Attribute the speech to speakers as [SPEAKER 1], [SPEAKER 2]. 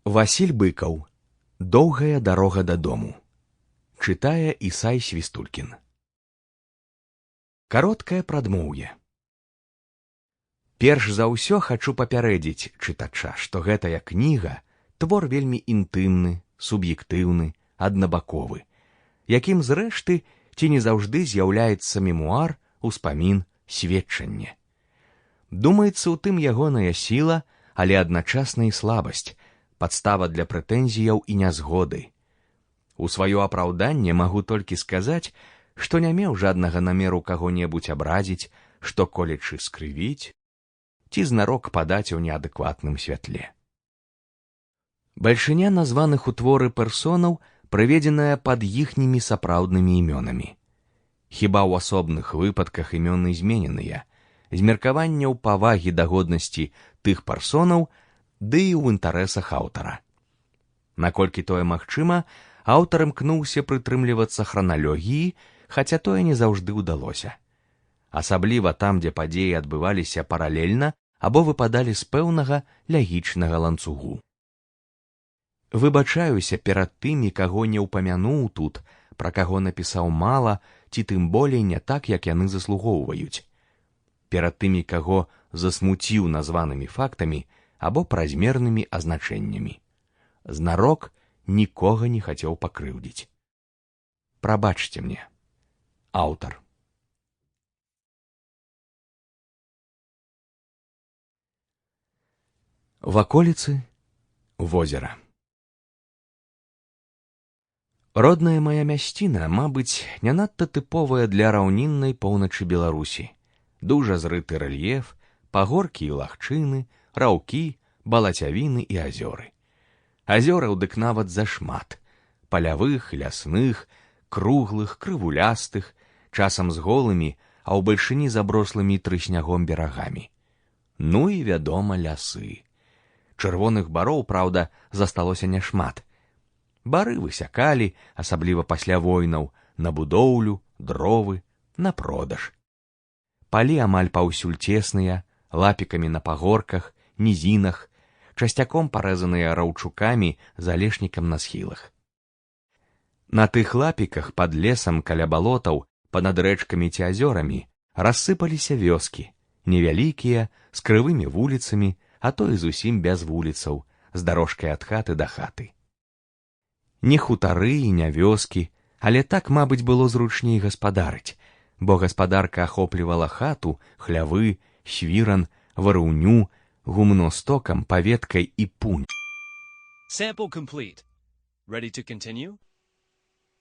[SPEAKER 1] Васіль Быкаў. Доўгая дарога дадому. Чытае Ісай Свістулькін. Кароткае прадмоўе. Перш за ўсё хачу папярэдзіць чытача, што гэтая кніга твор вельмі інтымны, суб'ектыўны, аднабаковы, якім зрэшты ці не заўжды з'яўляецца мемуар, успамін, сведчанне. Думаецца, у тым ягоная сіла, але адначасна і слабасць, падстава для прэтэнзіяў і нязгоды. У сваё апраўданне магу толькі сказаць, што не меў жаднага намеру каго-небудзь абразіць, што колечы скрывіць, ці знарок падаць у неадэкватным святле. Бальшыня названых у творы персонаў прыведзеная пад іхнімі сапраўднымі імёнамі. Хіба ў асобных выпадках імёны змененыя, з меркаванняў павагі да годнасці тых персонаў, ды і ў інтарэсах аўтара. Наколькі тое магчыма, аўтар імкнуўся прытрымлівацца храналогіі, хаця тое не заўжды ўдалося. Асабліва там, дзе падзеі адбываліся паралельна або выпадалі з пэўнага лягічнага ланцугу. Выбачаюся перад тымі, каго не ўпамянуў тут, пра каго напісаў мала, ці тым болей не так, як яны заслугоўваюць. Перад тымі, каго засмуціў названымі фактамі або празмернымі азначэннямі. Знарок нікога не хацеў пакрыўдзіць. Прабачце мне. Аўтар. Ваколіцы возера. Родная мая мясціна, мабыць, не надта тыповая для раўніннай поўначы Беларусі. Дужа зрыты рэльеф, пагоркі і лагчыны, раўкі, балацявіны і азёры. Азёраў дык нават зашмат. Палявых, лясных, круглых, крывулястых, часам з голымі, а ў бальшыні заброслымі трыснягом берагамі. Ну і, вядома, лясы. Чырвоных бароў, праўда, засталося няшмат. Бары высякалі, асабліва пасля войнаў, на будоўлю, дровы, на продаж. Палі амаль паўсюль цесныя, лапікамі на пагорках, нізінах, часцяком парэзаныя раўчукамі залешнікам на схілах. На тых лапіках пад лесам каля балотаў, панад рэчкамі ці азёрамі рассыпаліся вёскі, невялікія, з крывымі вуліцамі, а то і зусім без вуліцаў, з дарожкай ад хаты да хаты. Не хутары і не вёскі, але так, мабыць, было зручней гаспадарыць, бо гаспадарка ахоплівала хату, хлявы, свіран, варыўню, гумно стокам, паветкай і пунь.
[SPEAKER 2] Sample complete. Ready to continue?